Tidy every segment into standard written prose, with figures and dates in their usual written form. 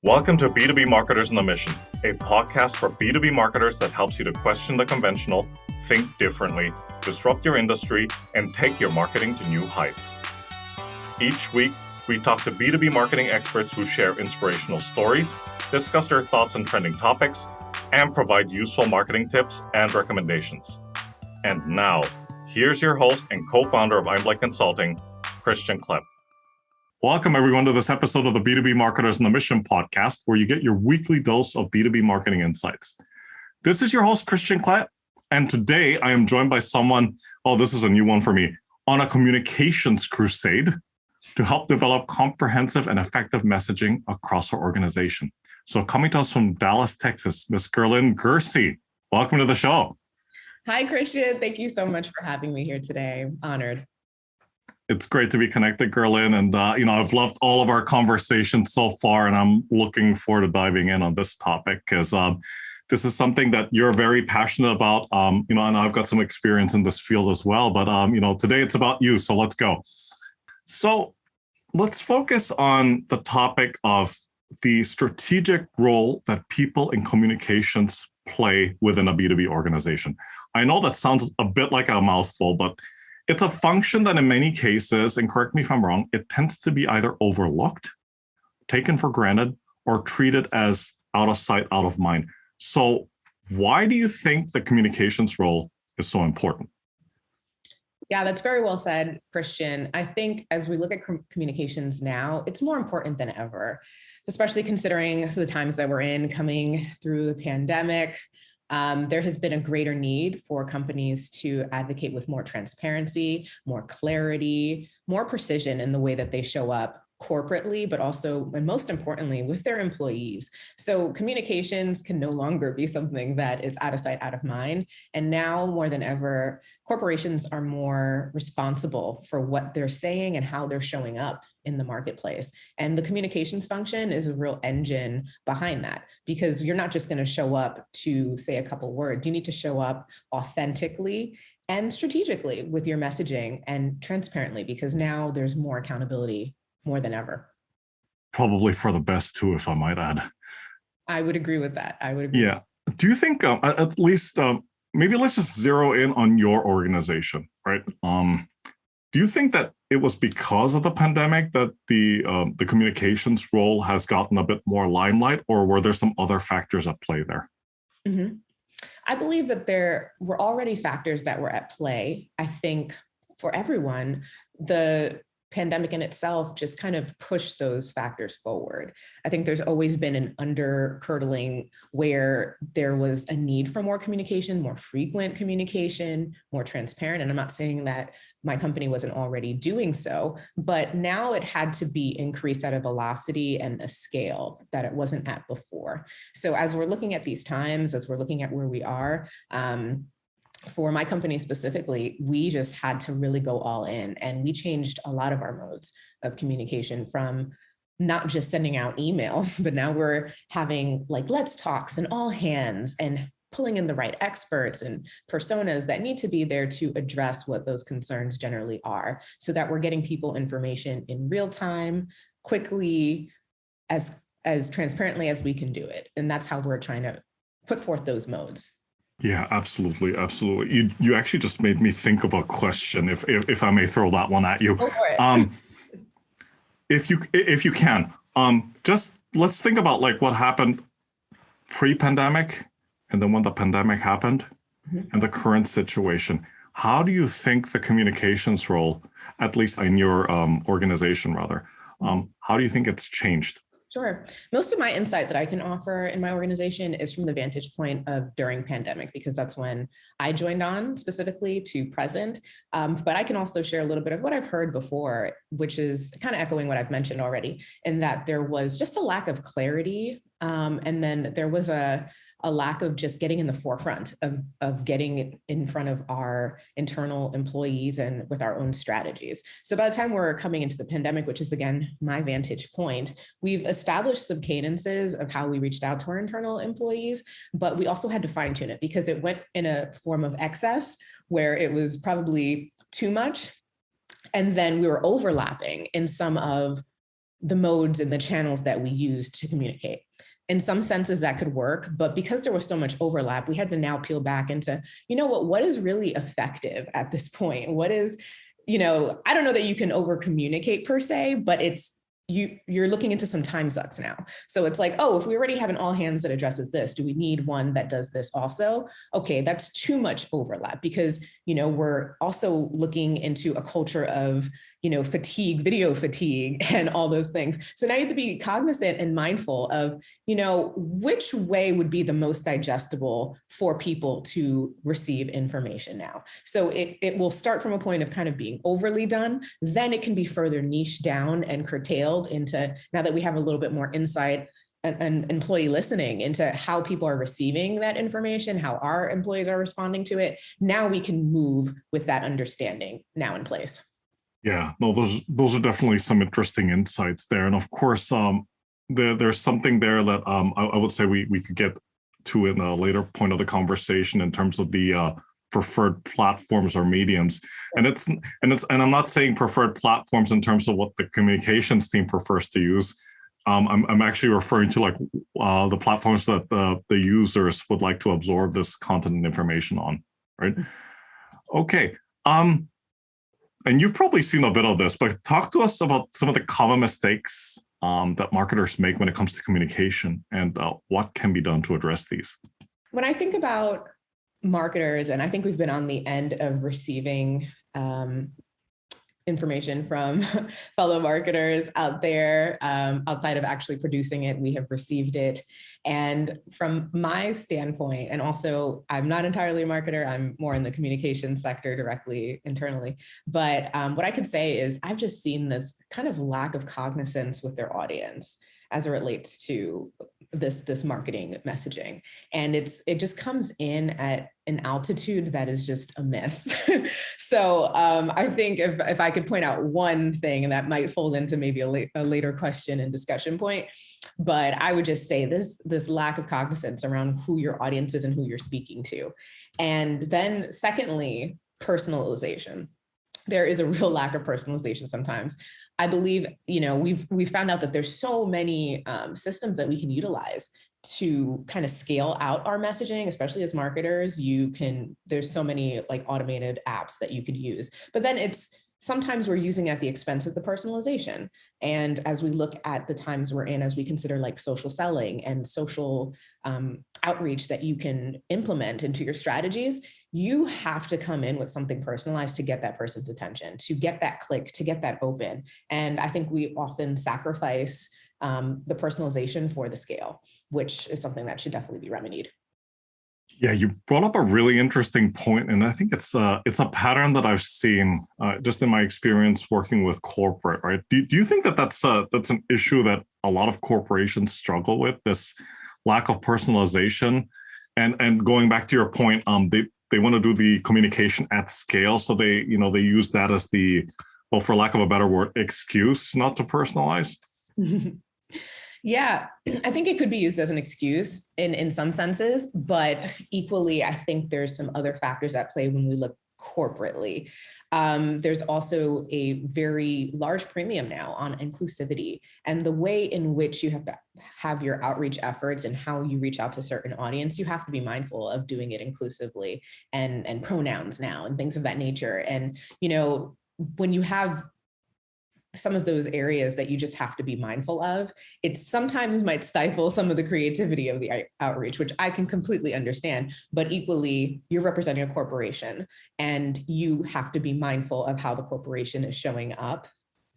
Welcome to B2B Marketers on a Mission, a podcast for B2B marketers that helps you to question the conventional, think differently, disrupt your industry, and take your marketing to new heights. Each week, we talk to B2B marketing experts who share inspirational stories, discuss their thoughts on trending topics, and provide useful marketing tips and recommendations. And now, here's your host and co-founder of Einblick Consulting, Christian Klepp. Welcome, everyone, to this episode of the B2B Marketers on a Mission podcast, where you get your weekly dose of B2B marketing insights. This is your host, Christian Klepp, and today I am joined by someone, this is a new one for me, on a communications crusade to help develop comprehensive and effective messaging across our organization. So coming to us from Dallas, Texas, Ms. Guerlyne Guercy. Welcome to the show. Hi, Christian. Thank you so much for having me here today. I'm honored. It's great to be connected, Guerlyne. And, I've loved all of our conversations so far, and I'm looking forward to diving in on this topic because this is something that you're very passionate about, and I've got some experience in this field as well. But, today it's about you. So let's go. So let's focus on the topic of the strategic role that people in communications play within a B2B organization. I know that sounds a bit like a mouthful, but it's a function that in many cases, and correct me if I'm wrong, it tends to be either overlooked, taken for granted, or treated as out of sight, out of mind. So why do you think the communications role is so important? Yeah, that's very well said, Christian. I think as we look at communications now, it's more important than ever, especially considering the times that we're in coming through the pandemic. There has been a greater need for companies to advocate with more transparency, more clarity, more precision in the way that they show up corporately, but also, and most importantly, with their employees. So communications can no longer be something that is out of sight, out of mind. And now more than ever, corporations are more responsible for what they're saying and how they're showing up in the marketplace. And the communications function is a real engine behind that, because you're not just going to show up to say a couple words. You need to show up authentically and strategically with your messaging and transparently, because now there's more accountability more than ever. Probably for the best too, if I might add. I would agree with that. I would agree. Yeah. Do you think at least maybe let's just zero in on your organization, right? Do you think that it was because of the pandemic that the communications role has gotten a bit more limelight, or were there some other factors at play there? Mm-hmm. I believe that there were already factors that were at play. I think for everyone, the pandemic in itself just kind of pushed those factors forward. I think there's always been an undercurling where there was a need for more communication, more frequent communication, more transparent. And I'm not saying that my company wasn't already doing so, but now it had to be increased at a velocity and a scale that it wasn't at before. So as we're looking at these times, as we're looking at where we are, for my company specifically, we just had to really go all in, and we changed a lot of our modes of communication from not just sending out emails, but now we're having let's talks and all hands and pulling in the right experts and personas that need to be there to address what those concerns generally are, so that we're getting people information in real time, quickly, as transparently as we can do it. And that's how we're trying to put forth those modes. Yeah, absolutely. Absolutely. You actually just made me think of a question, if I may throw that one at you. Go for it. If you can, just let's think about what happened pre-pandemic and then when the pandemic happened, mm-hmm. and the current situation. How do you think the communications role, at least in your organization rather, how do you think it's changed? Sure. Most of my insight that I can offer in my organization is from the vantage point of during pandemic, because that's when I joined on specifically to present. But I can also share a little bit of what I've heard before, which is kind of echoing what I've mentioned already, in that there was just a lack of clarity. And then there was a lack of just getting in the forefront of getting in front of our internal employees and with our own strategies. So by the time we're coming into the pandemic, which is again, my vantage point, we've established some cadences of how we reached out to our internal employees, but we also had to fine tune it because it went in a form of excess where it was probably too much. And then we were overlapping in some of the modes and the channels that we use to communicate. In some senses that could work, but because there was so much overlap, we had to now peel back into, what is really effective at this point? What is, I don't know that you can over communicate per se, but you're looking into some time sucks now. So it's like, oh, if we already have an all hands that addresses this, do we need one that does this also? Okay, that's too much overlap because, we're also looking into a culture of, fatigue, video fatigue, and all those things. So now you have to be cognizant and mindful of, which way would be the most digestible for people to receive information now. So it will start from a point of kind of being overly done, then it can be further niche down and curtailed into, now that we have a little bit more insight and employee listening into how people are receiving that information, how our employees are responding to it. Now we can move with that understanding now in place. Yeah, no, those are definitely some interesting insights there. And of course, there's something there that I would say we could get to in a later point of the conversation in terms of the preferred platforms or mediums. And I'm not saying preferred platforms in terms of what the communications team prefers to use. I'm actually referring to like the platforms that the users would like to absorb this content and information on, right? Okay. And you've probably seen a bit of this, but talk to us about some of the common mistakes that marketers make when it comes to communication and what can be done to address these. When I think about marketers, and I think we've been on the end of receiving information from fellow marketers out there, outside of actually producing it, we have received it. And from my standpoint, and also I'm not entirely a marketer, I'm more in the communication sector directly internally. But what I could say is I've just seen this kind of lack of cognizance with their audience as it relates to this marketing messaging. And it just comes in at an altitude that is just a miss. So I think if I could point out one thing, and that might fold into maybe a later question and discussion point, but I would just say this lack of cognizance around who your audience is and who you're speaking to. And then secondly, personalization. There is a real lack of personalization sometimes. I believe, we've found out that there's so many systems that we can utilize to kind of scale out our messaging, especially as marketers. There's so many like automated apps that you could use, but then sometimes we're using at the expense of the personalization. And as we look at the times we're in, as we consider like social selling and social outreach that you can implement into your strategies, you have to come in with something personalized to get that person's attention, to get that click, to get that open. And I think we often sacrifice the personalization for the scale, which is something that should definitely be remedied. Yeah, you brought up a really interesting point, and I think it's a pattern that I've seen just in my experience working with corporate. Right? Do you think that's an issue that a lot of corporations struggle with, this lack of personalization? And going back to your point, they want to do the communication at scale, so they use that as the, well, for lack of a better word, excuse not to personalize. Yeah, I think it could be used as an excuse in some senses, but equally, I think there's some other factors at play when we look corporately. There's also a very large premium now on inclusivity, and the way in which you have to have your outreach efforts and how you reach out to certain audience, you have to be mindful of doing it inclusively and pronouns now and things of that nature. And, when you have some of those areas that you just have to be mindful of, it sometimes might stifle some of the creativity of the outreach, which I can completely understand. But equally, you're representing a corporation and you have to be mindful of how the corporation is showing up.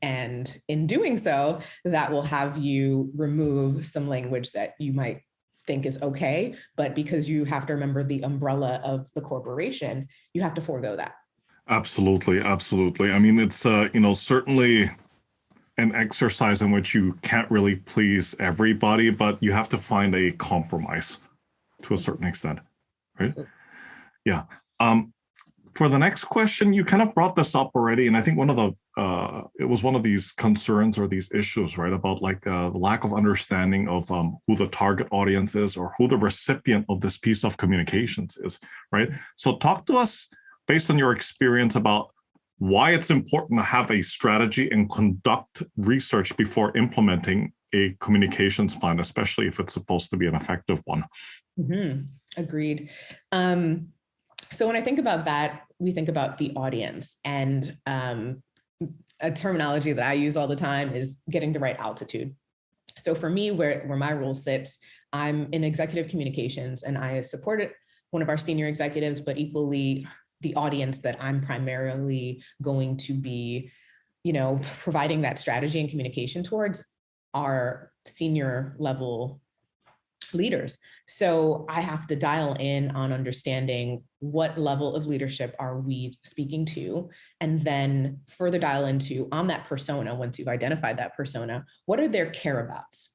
And in doing so, that will have you remove some language that you might think is okay, but because you have to remember the umbrella of the corporation, you have to forego that. Absolutely. I mean, it's certainly an exercise in which you can't really please everybody, but you have to find a compromise to a certain extent, right? Yeah. For the next question, you kind of brought this up already, and I think it was one of these concerns or these issues, right, about like the lack of understanding of who the target audience is or who the recipient of this piece of communications is, right? So talk to us based on your experience about why it's important to have a strategy and conduct research before implementing a communications plan, especially if it's supposed to be an effective one. Mm-hmm. Agreed. So when I think about that, we think about the audience, and a terminology that I use all the time is getting the right altitude. So for me, where my role sits, I'm in executive communications, and I supported one of our senior executives, but equally the audience that I'm primarily going to be, providing that strategy and communication towards are senior level leaders. So I have to dial in on understanding what level of leadership are we speaking to, and then further dial into on that persona. Once you've identified that persona, what are their care abouts?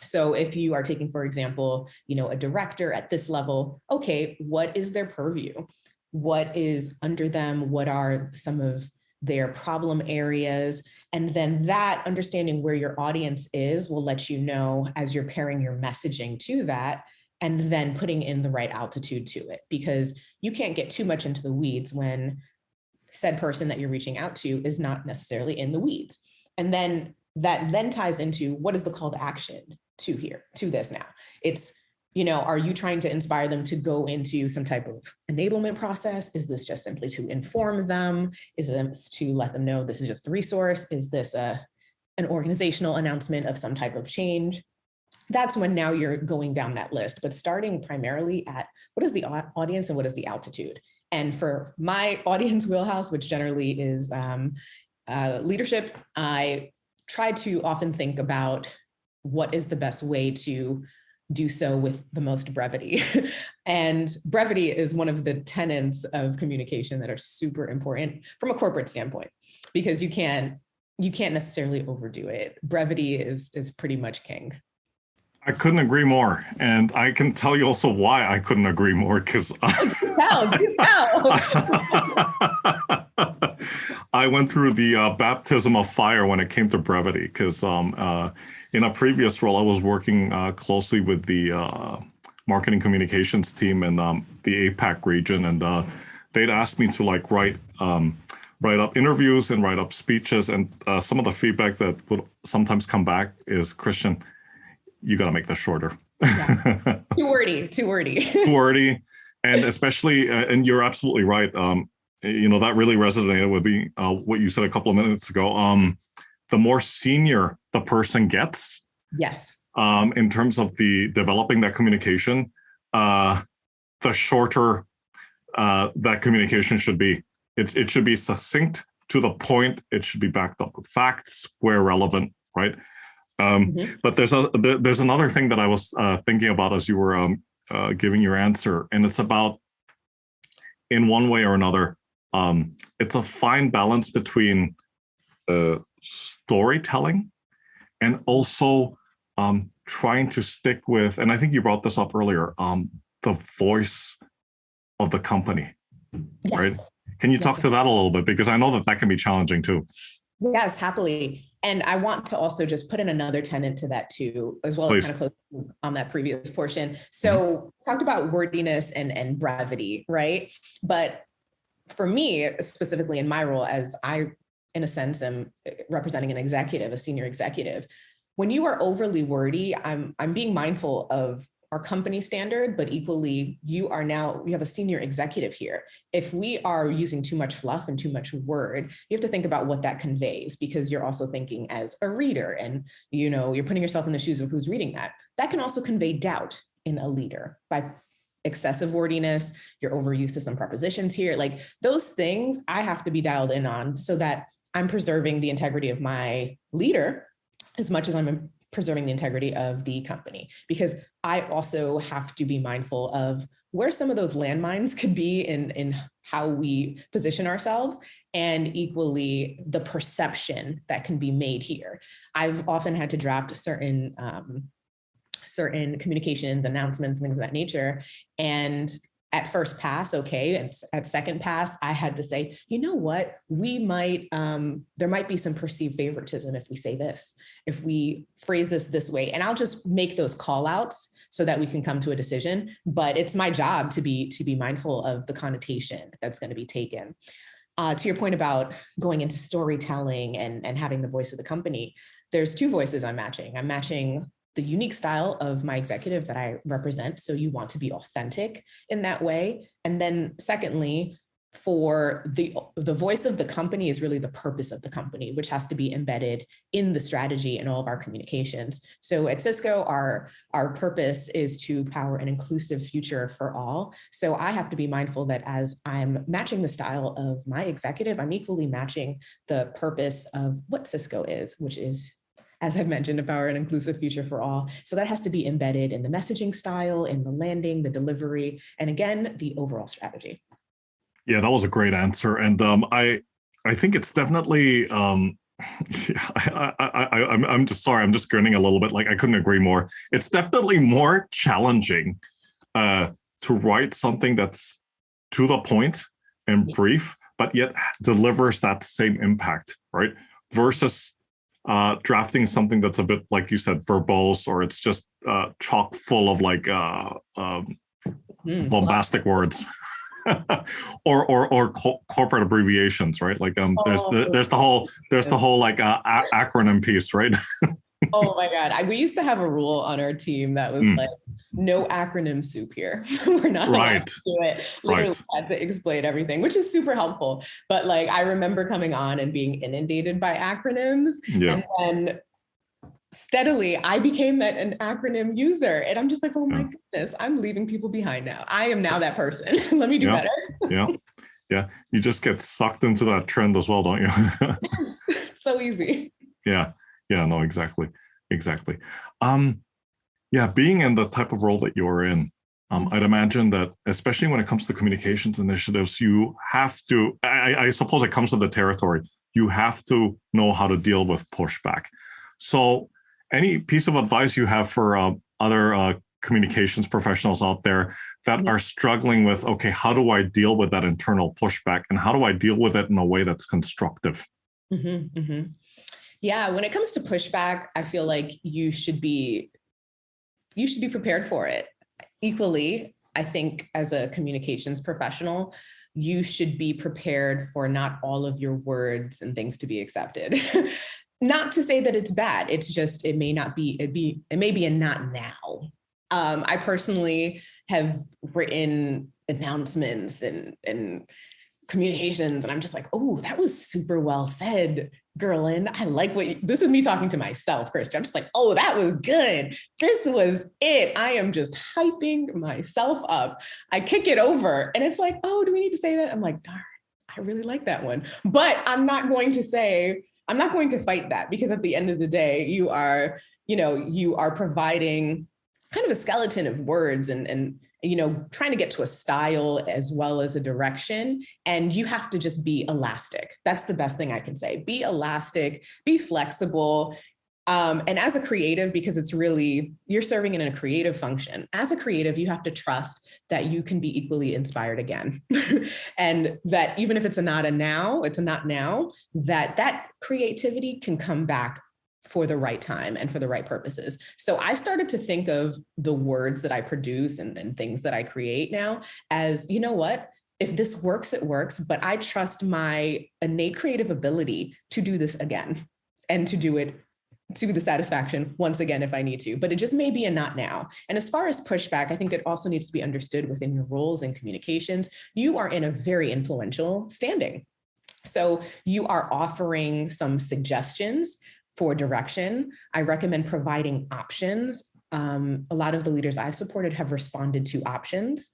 So if you are taking, for example, a director at this level, okay, what is their purview? What is under them? What are some of their problem areas? And then that understanding where your audience is will let you know as you're pairing your messaging to that, and then putting in the right altitude to it, because you can't get too much into the weeds when said person that you're reaching out to is not necessarily in the weeds. And then that then ties into what is the call to action to this now. It's, are you trying to inspire them to go into some type of enablement process? Is this just simply to inform them? Is it to let them know this is just a resource? Is this an organizational announcement of some type of change? That's when now you're going down that list, but starting primarily at what is the audience and what is the altitude? And for my audience wheelhouse, which generally is leadership, I try to often think about what is the best way to do so with the most brevity. And brevity is one of the tenets of communication that are super important from a corporate standpoint, because you can't necessarily overdo it. Brevity is pretty much king. I couldn't agree more. And I can tell you also why I couldn't agree more, because I went through the baptism of fire when it came to brevity, because in a previous role, I was working closely with the marketing communications team in the APAC region, and they'd asked me to write up interviews and write up speeches, and some of the feedback that would sometimes come back is, Christian, you got to make this shorter. Yeah. Too wordy. Too wordy, and especially, and you're absolutely right. That really resonated with me. What you said a couple of minutes ago. The more senior the person gets, yes, in terms of the developing that communication, the shorter that communication should be. It should be succinct, to the point. It should be backed up with facts where relevant, right? But there's another thing that I was thinking about as you were giving your answer, and it's about, in one way or another, it's a fine balance between storytelling and also trying to stick with, and I think you brought this up earlier, the voice of the company, yes. Right? Can you talk to that a little bit? Because I know that can be challenging too. Yes, happily. And I want to also just put in another tenet to that too, as well. Please. As kind of close on that previous portion. So talked about wordiness and brevity, right? But for me, specifically in my role, as I, in a sense, am representing an executive, a senior executive, when you are overly wordy, I'm being mindful of our company standard, but equally you have a senior executive here. If we are using too much fluff and too much word, you have to think about what that conveys, because you're also thinking as a reader, and you're putting yourself in the shoes of who's reading that. That can also convey doubt in a leader by excessive wordiness, your overuse of some prepositions here, like those things I have to be dialed in on, so that I'm preserving the integrity of my leader as much as I'm preserving the integrity of the company, because I also have to be mindful of where some of those landmines could be in how we position ourselves, and equally the perception that can be made here. I've often had to draft certain communications, announcements, things of that nature, and at first pass, okay. And at second pass, I had to say, you know what, we might, there might be some perceived favoritism if we say this, if we phrase this way, and I'll just make those call outs so that we can come to a decision. But it's my job to be mindful of the connotation that's going to be taken. To your point about going into storytelling and having the voice of the company, there's two voices I'm matching. I'm matching the unique style of my executive that I represent. So you want to be authentic in that way. And then secondly, for the voice of the company is really the purpose of the company, which has to be embedded in the strategy and all of our communications. So at Cisco, our purpose is to power an inclusive future for all. So I have to be mindful that as I'm matching the style of my executive, I'm equally matching the purpose of what Cisco is, which is, as I've mentioned, to power an inclusive future for all. So that has to be embedded in the messaging style, in the landing, the delivery, and again, the overall strategy. Yeah, that was a great answer, and I think it's definitely. I'm just sorry. I'm just grinning a little bit. Like I couldn't agree more. It's definitely more challenging to write something that's to the point and brief, but yet delivers that same impact, right? Versus drafting something that's a bit, like you said, verbose, or it's just chock full of like bombastic words. or corporate abbreviations, right? Like there's the whole like acronym piece, right? Oh my God. We used to have a rule on our team that was like, no acronym soup here. We're not allowed to do it. Literally had to explain everything, which is super helpful. But like, I remember coming on and being inundated by acronyms. And then steadily, I became an acronym user. And I'm just like, oh my goodness, I'm leaving people behind now. I am now that person. Let me do better. Yeah. You just get sucked into that trend as well, don't you? Yes. So easy. Yeah. No, exactly. Being in the type of role that you're in, I'd imagine that, especially when it comes to communications initiatives, you have to, I suppose it comes with the territory, you have to know how to deal with pushback. So any piece of advice you have for other communications professionals out there that are struggling with, okay, how do I deal with that internal pushback, and how do I deal with it in a way that's constructive? Yeah, when it comes to pushback, I feel like you should be prepared for it. Equally, I think as a communications professional, you should be prepared for not all of your words and things to be accepted. Not to say that it's bad. It's just, it may be a not now. I personally have written announcements and communications, and I'm just like, oh, that was super well said, Guerlyne. I like this is me talking to myself, Christian. I'm just like, oh, that was good. This was it. I am just hyping myself up. I kick it over and it's like, oh, do we need to say that? I'm like, darn, I really like that one. But I'm not going to fight that, because at the end of the day, you are providing kind of a skeleton of words and trying to get to a style as well as a direction. And you have to just be elastic. That's the best thing I can say. Be elastic, be flexible. And as a creative, because you're serving in a creative function. As a creative, you have to trust that you can be equally inspired again. And that even if it's a not now, that creativity can come back for the right time and for the right purposes. So I started to think of the words that I produce and things that I create now as, you know what, if this works, it works, but I trust my innate creative ability to do this again and to do it to the satisfaction once again if I need to, but it just may be a not now. And as far as pushback, I think it also needs to be understood within your roles and communications. You are in a very influential standing. So you are offering some suggestions for direction. I recommend providing options. A lot of the leaders I've supported have responded to options.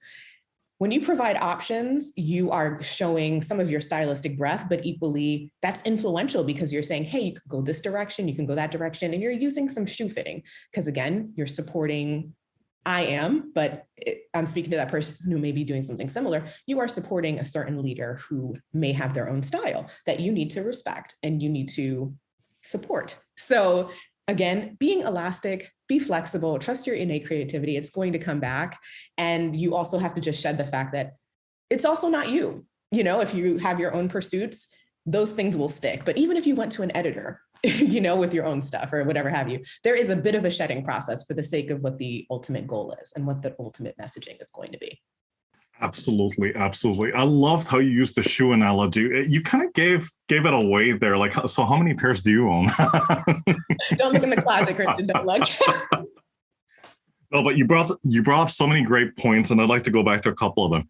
When you provide options, you are showing some of your stylistic breadth, but equally that's influential because you're saying, hey, you can go this direction, you can go that direction, and you're using some shoe fitting. Because again, you're supporting, I'm speaking to that person who may be doing something similar. You are supporting a certain leader who may have their own style that you need to respect and you need to support. So again, being elastic, be flexible, trust your innate creativity. It's going to come back. And you also have to just shed the fact that it's also not you. If you have your own pursuits, those things will stick. But even if you went to an editor, with your own stuff or whatever have you, there is a bit of a shedding process for the sake of what the ultimate goal is and what the ultimate messaging is going to be. Absolutely, absolutely. I loved how you used the shoe analogy. You kind of gave it away there. Like, so how many pairs do you own? Don't look in the closet, Christian. Don't look. No, but you brought up so many great points, and I'd like to go back to a couple of them.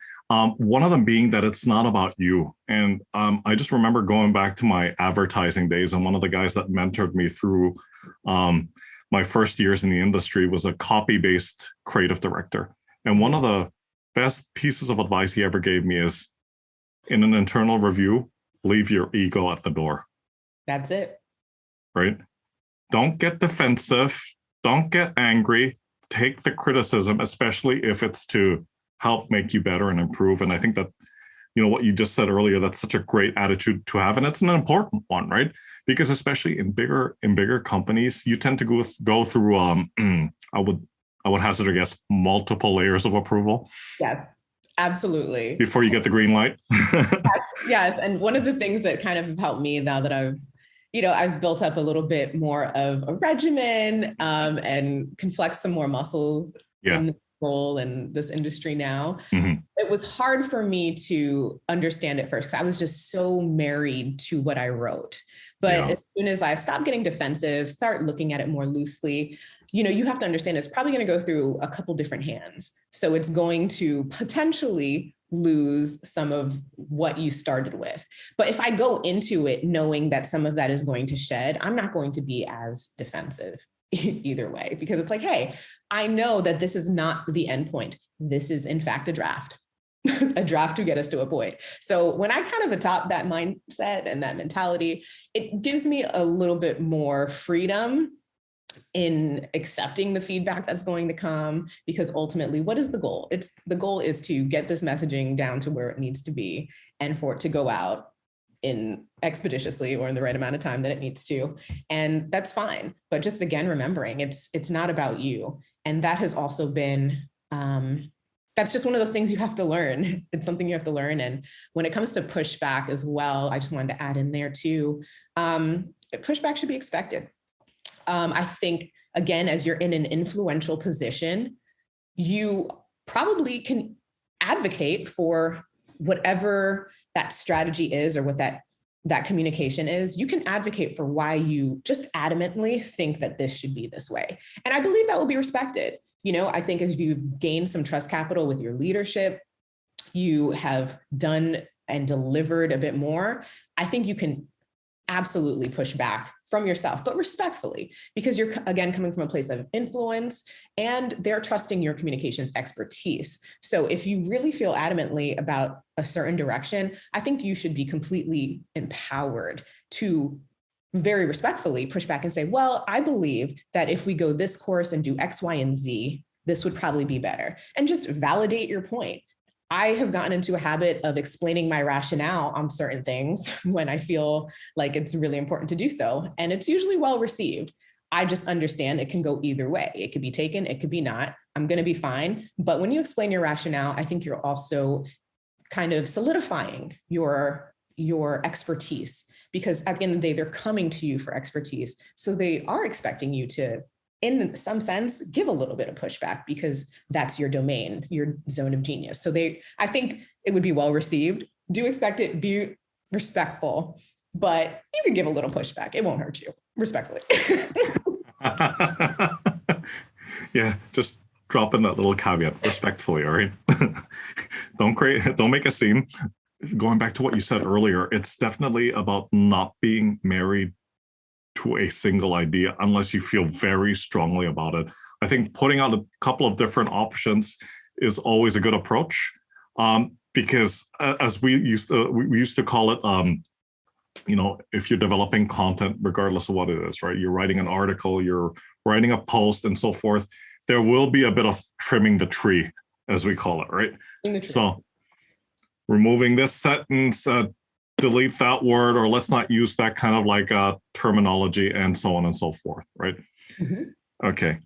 One of them being that it's not about you. And I just remember going back to my advertising days, and one of the guys that mentored me through my first years in the industry was a copy-based creative director. And one of the best pieces of advice he ever gave me is, in an internal review, leave your ego at the door. That's it. Right? Don't get defensive. Don't get angry. Take the criticism, especially if it's to help make you better and improve. And I think that, what you just said earlier, that's such a great attitude to have. And it's an important one, right? Because especially in bigger companies, you tend to go through, I would hazard a guess, multiple layers of approval. Yes, absolutely. Before you get the green light. Yes. And one of the things that kind of helped me now that I've built up a little bit more of a regimen and can flex some more muscles in the role in this industry now. Mm-hmm. It was hard for me to understand at first because I was just so married to what I wrote. But as soon as I stopped getting defensive, start looking at it more loosely, you have to understand it's probably going to go through a couple different hands. So it's going to potentially lose some of what you started with. But if I go into it knowing that some of that is going to shed, I'm not going to be as defensive either way, because it's like, hey, I know that this is not the end point. This is in fact a draft. A draft to get us to a point. So when I kind of adopt that mindset and that mentality, it gives me a little bit more freedom in accepting the feedback that's going to come, because ultimately, what is the goal? The goal is to get this messaging down to where it needs to be and for it to go out in expeditiously or in the right amount of time that it needs to. And that's fine. But just again, remembering it's not about you. And that has also been, that's just one of those things you have to learn. It's something you have to learn. And when it comes to pushback as well, I just wanted to add in there too, pushback should be expected. I think, again, as you're in an influential position, you probably can advocate for whatever that strategy is or what that communication is. You can advocate for why you just adamantly think that this should be this way. And I believe that will be respected. I think as you've gained some trust capital with your leadership, you have done and delivered a bit more. I think you can absolutely push back from yourself, but respectfully, because you're, again, coming from a place of influence and they're trusting your communications expertise. So if you really feel adamantly about a certain direction, I think you should be completely empowered to very respectfully push back and say, well, I believe that if we go this course and do X, Y, and Z, this would probably be better. And just validate your point. I have gotten into a habit of explaining my rationale on certain things when I feel like it's really important to do so. And it's usually well received. I just understand it can go either way. It could be taken, it could be not. I'm going to be fine. But when you explain your rationale, I think you're also kind of solidifying your expertise, because at the end of the day, they're coming to you for expertise. So they are expecting you to, in some sense, give a little bit of pushback because that's your domain, your zone of genius. So I think it would be well received. Do expect it, be respectful, but you can give a little pushback. It won't hurt you, respectfully. Yeah, just drop in that little caveat, respectfully, all right? Don't make a scene. Going back to what you said earlier, it's definitely about not being married to a single idea unless you feel very strongly about it. I think putting out a couple of different options is always a good approach, because as we used to call it, if you're developing content, regardless of what it is, right? You're writing an article, you're writing a post, and so forth. There will be a bit of trimming the tree, as we call it, right? So removing this sentence, delete that word, or let's not use that kind of like terminology, and so on and so forth, right? Mm-hmm. Okay.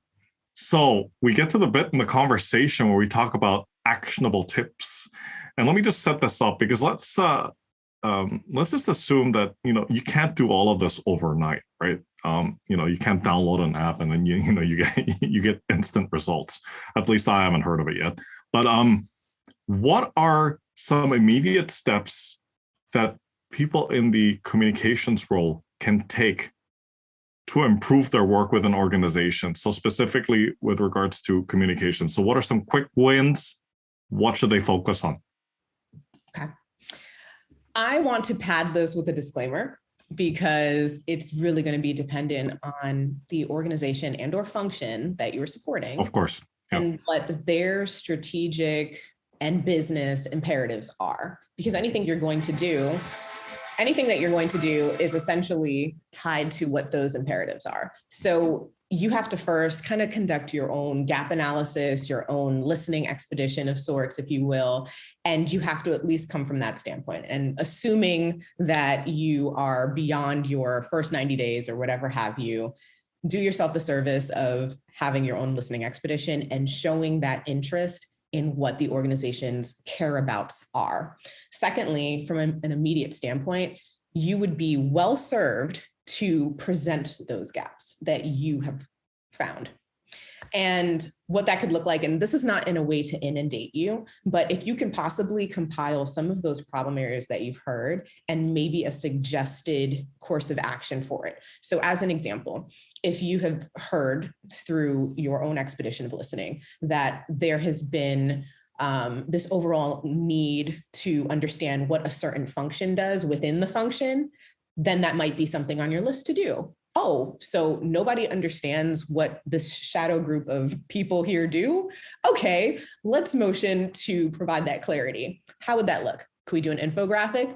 So we get to the bit in the conversation where we talk about actionable tips. And let me just set this up, because let's just assume that, you can't do all of this overnight, right? You can't download an app and then you get instant results. At least I haven't heard of it yet. But what are some immediate steps that people in the communications role can take to improve their work with an organization? So specifically with regards to communication. So what are some quick wins? What should they focus on? Okay. I want to pad this with a disclaimer because it's really going to be dependent on the organization and or function that you're supporting. Of course. Yeah. And what their strategic and business imperatives are. Because anything that you're going to do is essentially tied to what those imperatives are. So you have to first kind of conduct your own gap analysis, your own listening expedition of sorts, if you will, and you have to at least come from that standpoint. And assuming that you are beyond your first 90 days or whatever have you, do yourself the service of having your own listening expedition and showing that interest in what the organization's careabouts are. Secondly, from an immediate standpoint, you would be well served to present those gaps that you have found. And what that could look like, and this is not in a way to inundate you, but if you can possibly compile some of those problem areas that you've heard and maybe a suggested course of action for it. So as an example, if you have heard through your own expedition of listening that there has been this overall need to understand what a certain function does within the function, then that might be something on your list to do. Oh, so nobody understands what this shadow group of people here do? Okay, let's motion to provide that clarity. How would that look? Could we do an infographic?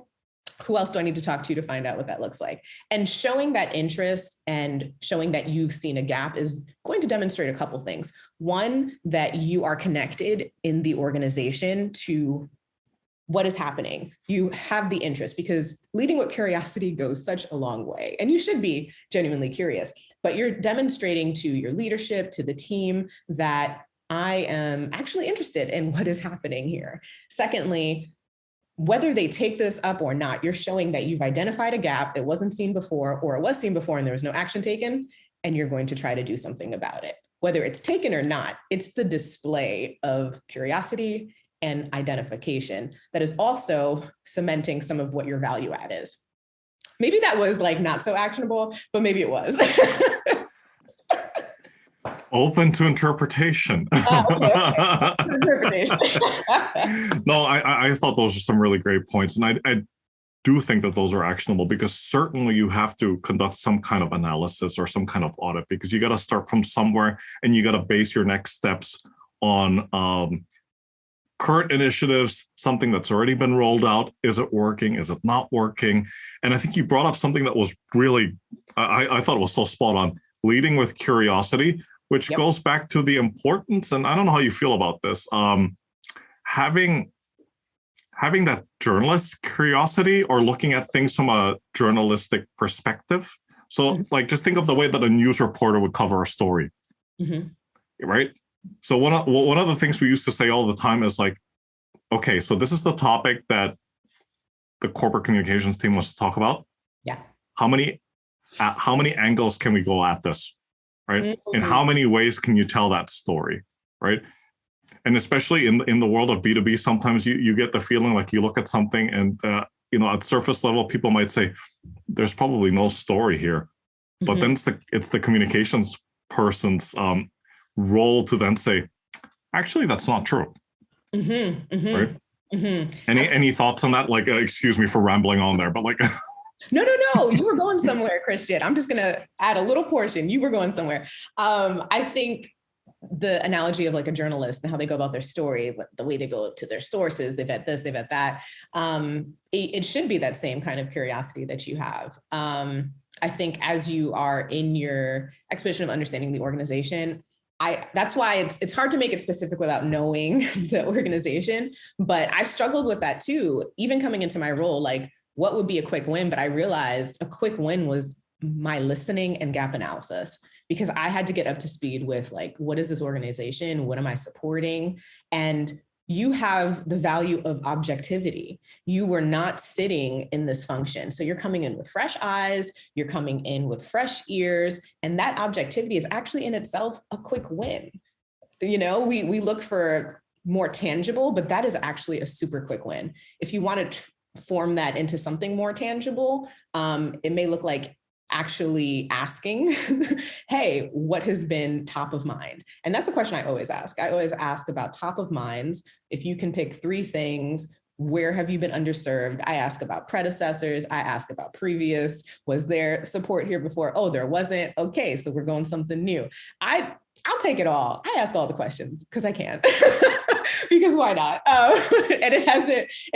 Who else do I need to talk to find out what that looks like? And showing that interest and showing that you've seen a gap is going to demonstrate a couple things. One, that you are connected in the organization to what is happening. You have the interest, because leading with curiosity goes such a long way. And you should be genuinely curious, but you're demonstrating to your leadership, to the team, that I am actually interested in what is happening here. Secondly, whether they take this up or not, you're showing that you've identified a gap that wasn't seen before, or it was seen before and there was no action taken, and you're going to try to do something about it. Whether it's taken or not, it's the display of curiosity and identification that is also cementing some of what your value add is. Maybe that was like not so actionable, but maybe it was. Open to interpretation. Okay. No, I thought those are some really great points. And I do think that those are actionable, because certainly you have to conduct some kind of analysis or some kind of audit, because you got to start from somewhere and you got to base your next steps on current initiatives, something that's already been rolled out. Is it working? Is it not working? And I think you brought up something that was really, I thought it was so spot on, leading with curiosity, which goes back to the importance, and I don't know how you feel about this, having that journalist curiosity, or looking at things from a journalistic perspective. So like, just think of the way that a news reporter would cover a story, right? So one of the things we used to say all the time is like, okay, so this is the topic that the corporate communications team wants to talk about. Yeah. How many angles can we go at this, right? In how many ways can you tell that story, right? And especially in the world of B2B, sometimes you get the feeling like you look at something and at surface level, people might say, there's probably no story here. But then it's the communications person's role to then say, actually, that's not true. Right? Any thoughts on that? Like, excuse me for rambling on there, but like. No. You were going somewhere, Christian. I'm just going to add a little portion. You were going somewhere. I think the analogy of like a journalist and how they go about their story, the way they go to their sources, they vet this, they vet that. It should be that same kind of curiosity that you have. I think as you are in your expedition of understanding the organization, that's why it's hard to make it specific without knowing the organization. But I struggled with that too, even coming into my role, like what would be a quick win? But I realized a quick win was my listening and gap analysis, because I had to get up to speed with like, what is this organization? What am I supporting? And you have the value of objectivity. You were not sitting in this function. So you're coming in with fresh eyes, you're coming in with fresh ears, and that objectivity is actually in itself a quick win. We look for more tangible, but that is actually a super quick win. If you want to form that into something more tangible, it may look like actually asking, hey, what has been top of mind? And that's a question I always ask. I always ask about top of minds. If you can pick 3 things, where have you been underserved? I ask about predecessors. I ask about previous. Was there support here before? Oh, there wasn't. Okay, so we're going something new. I'll take it all. I ask all the questions because I can. Because why not? And it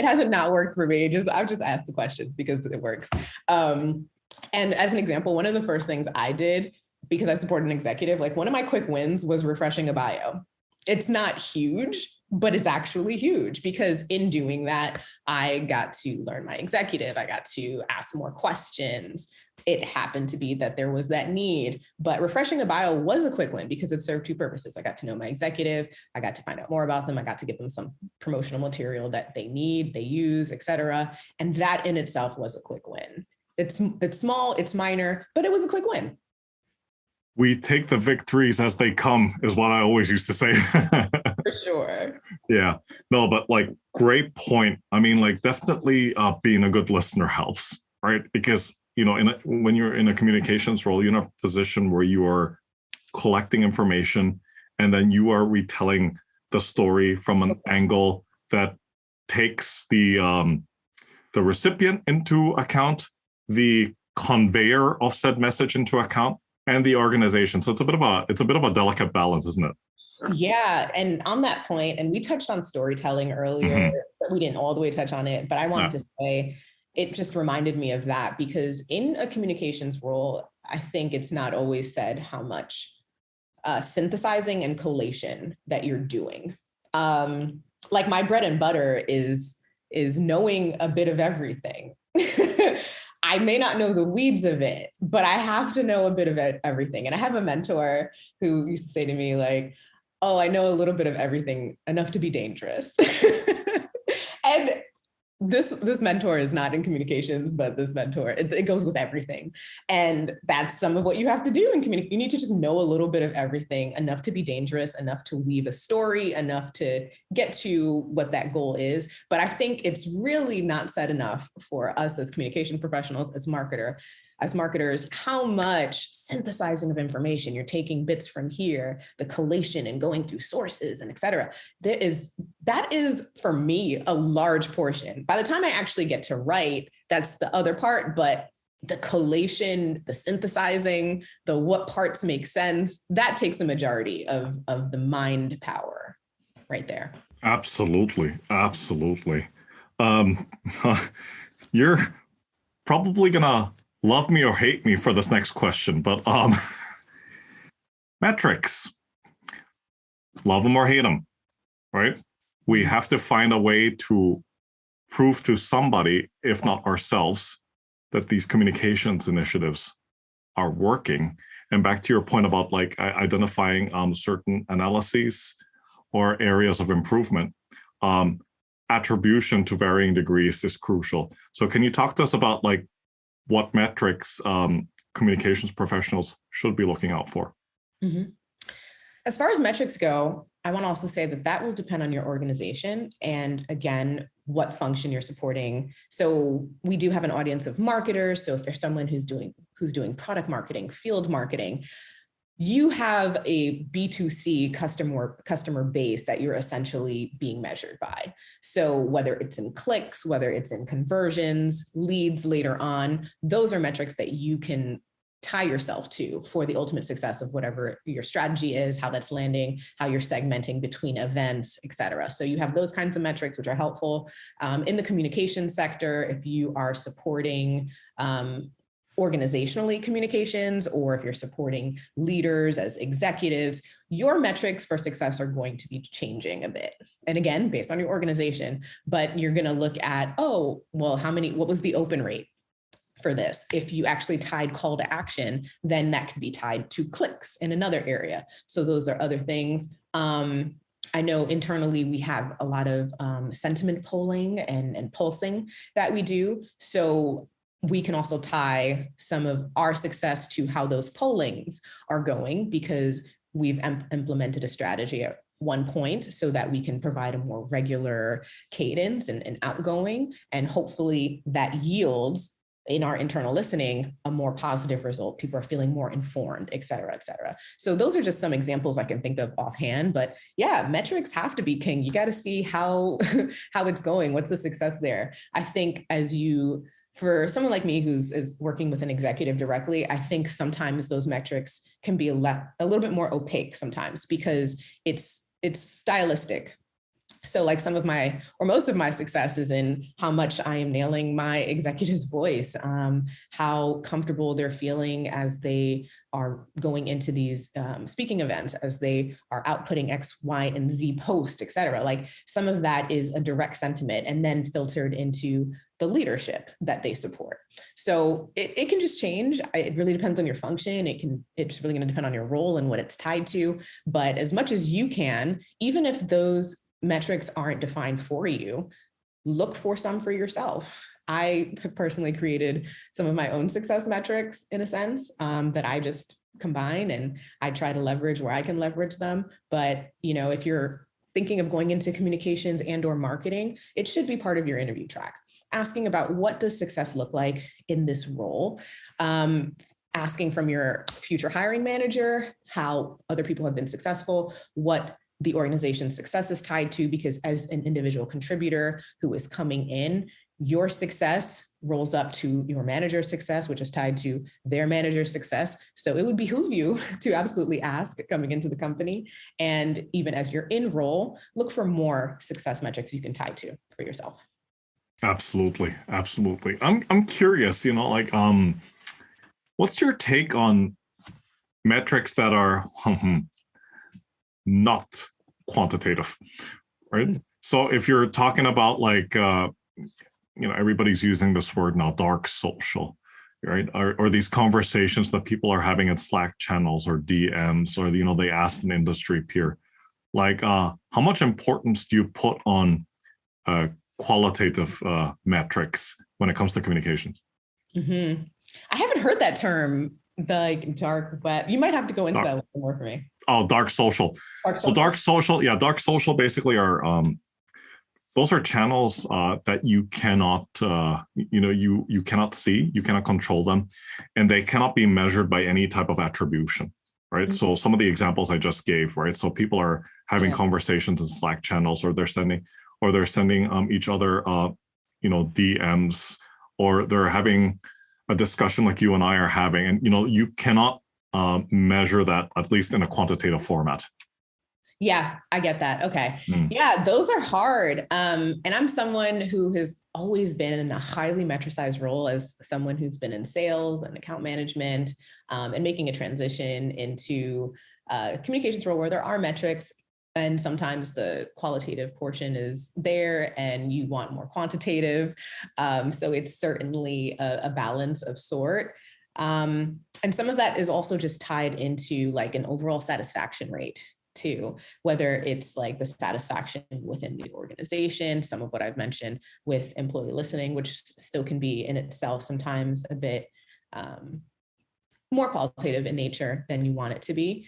hasn't not worked for me. I've just asked the questions because it works. And as an example, one of the first things I did, because I support an executive, like one of my quick wins was refreshing a bio. It's not huge, but it's actually huge because in doing that, I got to learn my executive. I got to ask more questions. It happened to be that there was that need, but refreshing a bio was a quick win because it served 2 purposes. I got to know my executive. I got to find out more about them. I got to give them some promotional material that they need, they use, et cetera. And that in itself was a quick win. It's small, it's minor, but it was a quick win. We take the victories as they come is what I always used to say. For sure. Yeah, no, but like great point. I mean, like definitely being a good listener helps, right? Because, you know, when you're in a communications role, you're in a position where you are collecting information and then you are retelling the story from an angle that takes the recipient into account, the conveyor of said message into account, and the organization. So it's a bit of a delicate balance, isn't it? Yeah. And on that point, and we touched on storytelling earlier, but we didn't all the way touch on it. But I wanted to say, it just reminded me of that because in a communications role, I think it's not always said how much synthesizing and collation that you're doing. Like my bread and butter is knowing a bit of everything. I may not know the weeds of it, but I have to know a bit of everything. And I have a mentor who used to say to me like, oh, I know a little bit of everything, enough to be dangerous. And this mentor is not in communications, but this mentor, it goes with everything. And that's some of what you have to do in communication. You need to just know a little bit of everything, enough to be dangerous, enough to weave a story, enough to get to what that goal is. But I think it's really not said enough for us as communication professionals, as marketers, how much synthesizing of information, you're taking bits from here, the collation and going through sources and et cetera. That is for me, a large portion. By the time I actually get to write, that's the other part, but the collation, the synthesizing, the what parts make sense, that takes a majority of the mind power right there. Absolutely. You're probably gonna love me or hate me for this next question, but metrics, love them or hate them, right? We have to find a way to prove to somebody, if not ourselves, that these communications initiatives are working. And back to your point about like identifying certain analyses or areas of improvement, attribution to varying degrees is crucial. So can you talk to us about like what metrics communications professionals should be looking out for? Mm-hmm. As far as metrics go, I want to also say that will depend on your organization and again, what function you're supporting. So we do have an audience of marketers. So if there's someone who's doing product marketing, field marketing, you have a B2C customer base that you're essentially being measured by. So whether it's in clicks, whether it's in conversions, leads later on, those are metrics that you can tie yourself to for the ultimate success of whatever your strategy is, how that's landing, how you're segmenting between events, et cetera. So you have those kinds of metrics, which are helpful. In the communication sector, if you are supporting organizationally communications, or if you're supporting leaders as executives, your metrics for success are going to be changing a bit. And again, based on your organization, but you're going to look at, oh, well, what was the open rate for this? If you actually tied call to action, then that could be tied to clicks in another area. So those are other things. I know internally we have a lot of sentiment polling and pulsing that we do. So we can also tie some of our success to how those pollings are going because we've implemented a strategy one point so that we can provide a more regular cadence and outgoing, and hopefully that yields in our internal listening a more positive result. People are feeling more informed, et cetera, et cetera. So those are just some examples I can think of offhand, but yeah, metrics have to be king. You got to see how it's going. What's the success there? I think for someone like me is working with an executive directly, I think sometimes those metrics can be a little bit more opaque sometimes because it's stylistic. So like most of my success is in how much I am nailing my executive's voice, how comfortable they're feeling as they are going into these speaking events, as they are outputting X, Y, and Z posts, et cetera. Like some of that is a direct sentiment and then filtered into the leadership that they support. So it can just change. It really depends on your function. It's really going to depend on your role and what it's tied to. But as much as you can, even if those metrics aren't defined for you, look for some for yourself. I have personally created some of my own success metrics in a sense that I just combine and I try to leverage where I can leverage them. But if you're thinking of going into communications and or marketing, it should be part of your interview track. Asking about what does success look like in this role? Asking from your future hiring manager how other people have been successful, what the organization's success is tied to, because as an individual contributor who is coming in, your success rolls up to your manager's success, which is tied to their manager's success. So it would behoove you to absolutely ask coming into the company. And even as you're in role, look for more success metrics you can tie to for yourself. Absolutely. Absolutely. I'm curious, what's your take on metrics that are not quantitative, right? So if you're talking about everybody's using this word now, dark social, right? Or these conversations that people are having in Slack channels or DMs, or, they ask an industry peer, how much importance do you put on qualitative metrics when it comes to communications? Mm-hmm. I haven't heard that term, the dark web. You might have to go into that a little more for me. Oh, dark social. So dark social basically are those are channels that you cannot you cannot see, you cannot control them, and they cannot be measured by any type of attribution, right? Mm-hmm. So some of the examples I just gave, right? So people are having conversations in Slack channels, or they're sending each other DMs, or they're having a discussion like you and I are having, and you cannot measure that, at least in a quantitative format. Yeah, I get that. Okay. Yeah, those are hard. And I'm someone who has always been in a highly metricized role as someone who's been in sales and account management, and making a transition into a communications role where there are metrics. And sometimes the qualitative portion is there and you want more quantitative. So it's certainly a balance of sort. And some of that is also just tied into an overall satisfaction rate too, whether it's the satisfaction within the organization, some of what I've mentioned with employee listening, which still can be in itself sometimes a bit more qualitative in nature than you want it to be.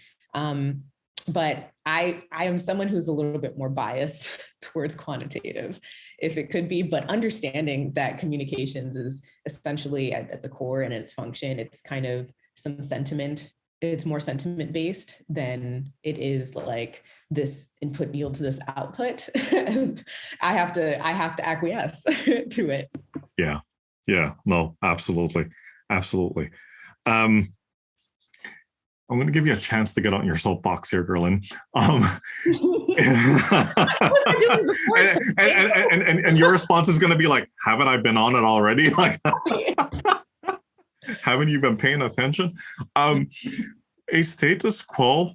But I am someone who's a little bit more biased towards quantitative, if it could be, but understanding that communications is essentially at the core and its function, it's kind of some sentiment. It's more sentiment based than it is this input yields this output. I have to acquiesce to it. Yeah. No, absolutely. I'm going to give you a chance to get on your soapbox here, Guerlyne. And your response is going to be haven't I been on it already? Haven't you been paying attention? A status quo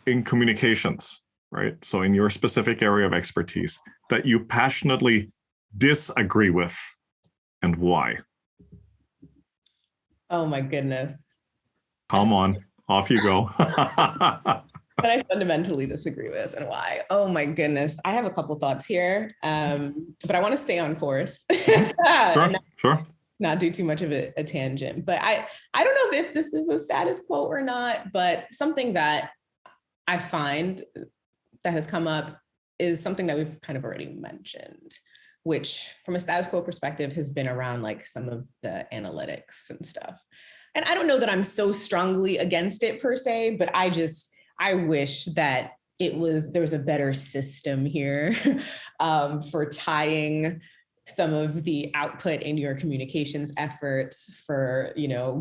in communications, right? So in your specific area of expertise that you passionately disagree with, and why? Oh my goodness. Come on. Off you go. That I fundamentally disagree with, and why. Oh my goodness. I have a couple thoughts here, but I want to stay on course. Sure. Not do too much of a tangent. But I don't know if this is a status quo or not, but something that I find that has come up is something that we've kind of already mentioned, which from a status quo perspective has been around like some of the analytics and stuff. And I don't know that I'm so strongly against it per se, but I wish that there was a better system here for tying some of the output in your communications efforts for,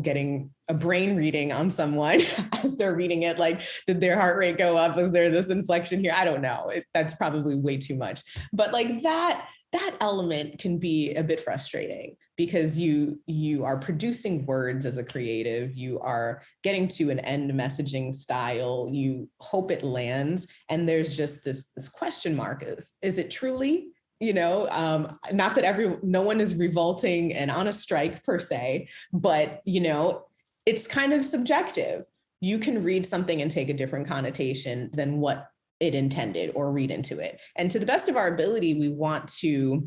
getting a brain reading on someone as they're reading it. Like, did their heart rate go up? Was there this inflection here? I don't know. That's probably way too much. But like that element can be a bit frustrating because you are producing words as a creative, you are getting to an end messaging style, you hope it lands, and there's just this question mark: is it truly? Not that no one is revolting and on a strike per se, but it's kind of subjective. You can read something and take a different connotation than what it intended or read into it. And to the best of our ability, you want to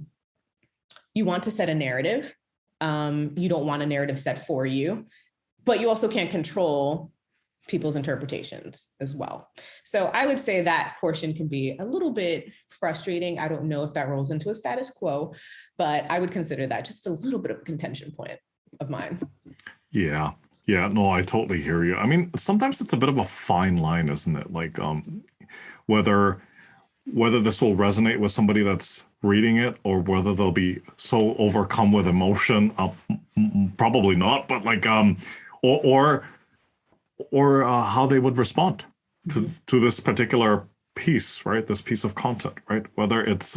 set a narrative. You don't want a narrative set for you, but you also can't control people's interpretations as well. So I would say that portion can be a little bit frustrating. I don't know if that rolls into a status quo, but I would consider that just a little bit of a contention point of mine. Yeah. Yeah, no, I totally hear you. I mean, sometimes it's a bit of a fine line, isn't it? Like, whether this will resonate with somebody that's reading it or whether they'll be so overcome with emotion, probably not, but like, or how they would respond to this particular piece, right? This piece of content, right? Whether it's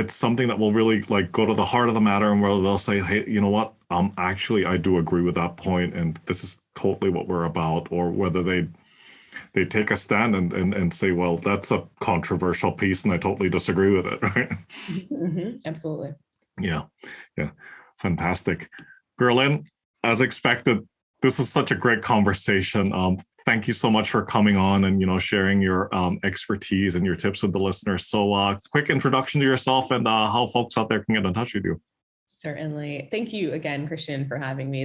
something that will really like go to the heart of the matter, and whether they'll say, hey, you know what? Actually, I do agree with that point, and this is totally what we're about, or whether they take a stand and say, well, that's a controversial piece, and I totally disagree with it, right? Mm-hmm. Absolutely. Yeah, fantastic, Guerlyne. As expected, this is such a great conversation. Thank you so much for coming on and sharing your expertise and your tips with the listeners. So, quick introduction to yourself and how folks out there can get in touch with you. Certainly. Thank you again, Christian, for having me.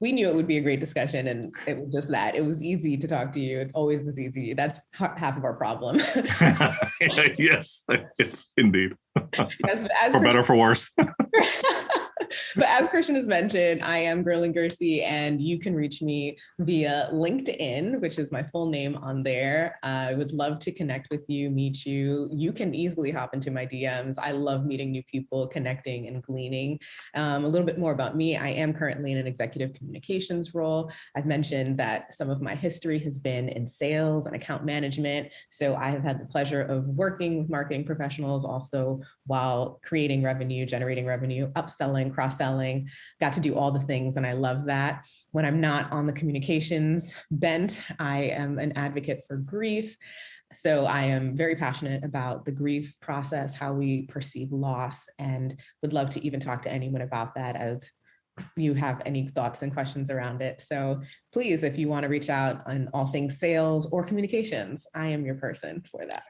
We knew it would be a great discussion, and it was just that. It was easy to talk to you. It always is easy. That's half of our problem. Yes, it's indeed. As for better, for worse. But as Christian has mentioned, I am Guerlyne Guercy, and you can reach me via LinkedIn, which is my full name on there. I would love to connect with you, meet you. You can easily hop into my DMs. I love meeting new people, connecting and gleaning. A little bit more about me. I am currently in an executive communications role. I've mentioned that some of my history has been in sales and account management. So I have had the pleasure of working with marketing professionals also while creating revenue, generating revenue, upselling, cross-selling, got to do all the things. And I love that. When I'm not on the communications bent, I am an advocate for grief. So I am very passionate about the grief process, how we perceive loss, and would love to even talk to anyone about that as you have any thoughts and questions around it. So please, if you want to reach out on all things sales or communications, I am your person for that.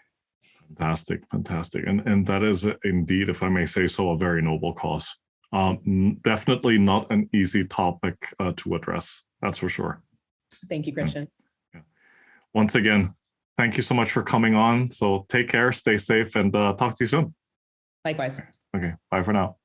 Fantastic. And that is indeed, if I may say so, a very noble cause. Definitely not an easy topic to address. That's for sure. Thank you, Christian. Yeah. Once again, thank you so much for coming on. So take care, stay safe, and talk to you soon. Likewise. Okay, bye for now.